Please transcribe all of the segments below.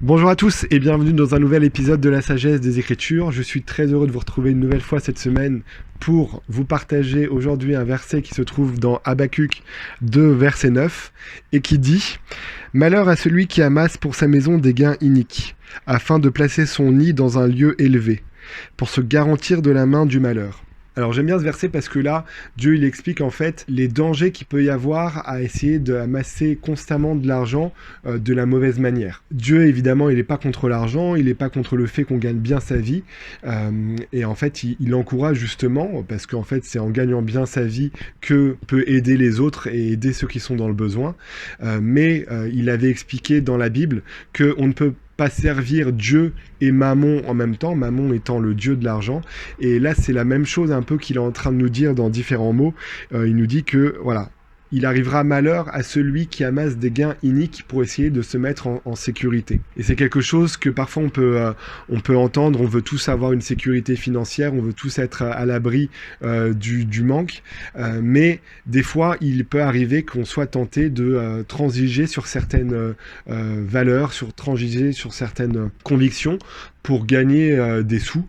Bonjour à tous et bienvenue dans un nouvel épisode de la sagesse des Écritures. Je suis très heureux de vous retrouver une nouvelle fois cette semaine pour vous partager aujourd'hui un verset qui se trouve dans Habacuc 2, verset 9 et qui dit « Malheur à celui qui amasse pour sa maison des gains iniques, afin de placer son nid dans un lieu élevé, pour se garantir de la main du malheur. » Alors j'aime bien ce verset parce que là, Dieu il explique en fait les dangers qu'il peut y avoir à essayer d'amasser constamment de l'argent de la mauvaise manière. Dieu évidemment il n'est pas contre l'argent, il n'est pas contre le fait qu'on gagne bien sa vie et en fait il encourage justement parce qu'en fait c'est en gagnant bien sa vie que peut aider les autres et aider ceux qui sont dans le besoin. Mais il avait expliqué dans la Bible qu'on ne peut pas servir Dieu et Mammon en même temps, Mammon étant le dieu de l'argent. Et là, c'est la même chose un peu qu'il est en train de nous dire dans différents mots. Il nous dit que, voilà, il arrivera malheur à celui qui amasse des gains iniques pour essayer de se mettre en sécurité. Et c'est quelque chose que parfois on peut entendre, on veut tous avoir une sécurité financière, on veut tous être à l'abri du manque, mais des fois il peut arriver qu'on soit tenté de transiger sur certaines valeurs, transiger sur certaines convictions pour gagner des sous.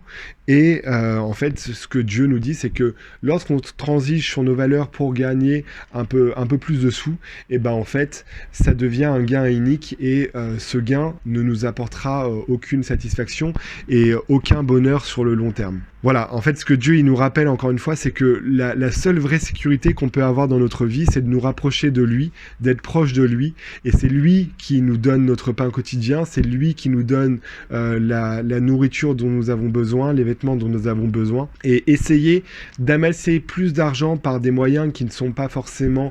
Et en fait, ce que Dieu nous dit, c'est que lorsqu'on transige sur nos valeurs pour gagner un peu plus de sous, et ben en fait, ça devient un gain inique et ce gain ne nous apportera aucune satisfaction et aucun bonheur sur le long terme. Voilà, en fait, ce que Dieu il nous rappelle encore une fois, c'est que la seule vraie sécurité qu'on peut avoir dans notre vie, c'est de nous rapprocher de lui, d'être proche de lui, et c'est lui qui nous donne notre pain quotidien, c'est lui qui nous donne la nourriture dont nous avons besoin, les vêtements dont nous avons besoin, et essayer d'amasser plus d'argent par des moyens qui ne sont pas forcément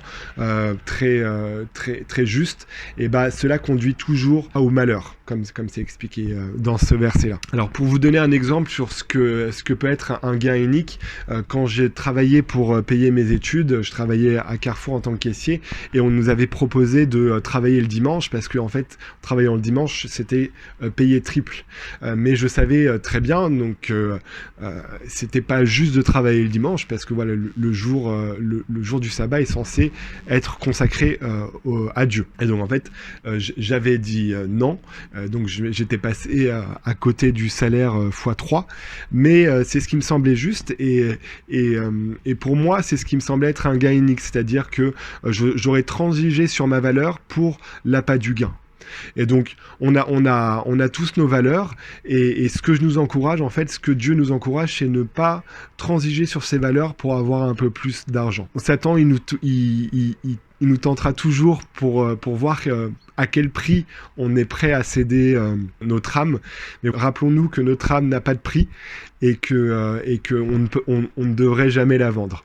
très justes, et ben cela conduit toujours au malheur, comme c'est expliqué dans ce verset-là. Alors pour vous donner un exemple sur ce que peut être un gain inique, quand j'ai travaillé pour payer mes études, je travaillais à Carrefour en tant que caissier, et on nous avait proposé de travailler le dimanche, parce qu'en fait, travaillant le dimanche, c'était payer triple. Mais je savais très bien, donc c'était pas juste de travailler le dimanche, parce que voilà, le jour du sabbat est censé être consacré à Dieu. Et donc en fait, j'avais dit non, donc j'étais passé à côté du salaire x3, mais c'est ce qui me semblait juste, et pour moi, c'est ce qui me semblait être un gain inique, c'est-à-dire que j'aurais transigé sur ma valeur pour l'appât du gain. Et donc on a tous nos valeurs, et ce que je nous encourage, en fait, ce que Dieu nous encourage, c'est ne pas transiger sur ces valeurs pour avoir un peu plus d'argent. Satan, il nous tentera toujours pour voir à quel prix on est prêt à céder notre âme. Mais rappelons-nous que notre âme n'a pas de prix, et qu'on ne devrait jamais la vendre.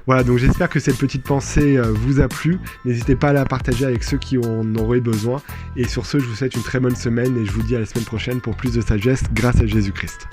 Voilà, donc j'espère que cette petite pensée vous a plu. N'hésitez pas à la partager avec ceux qui en auraient besoin. Et sur ce, je vous souhaite une très bonne semaine et je vous dis à la semaine prochaine pour plus de sagesse grâce à Jésus-Christ.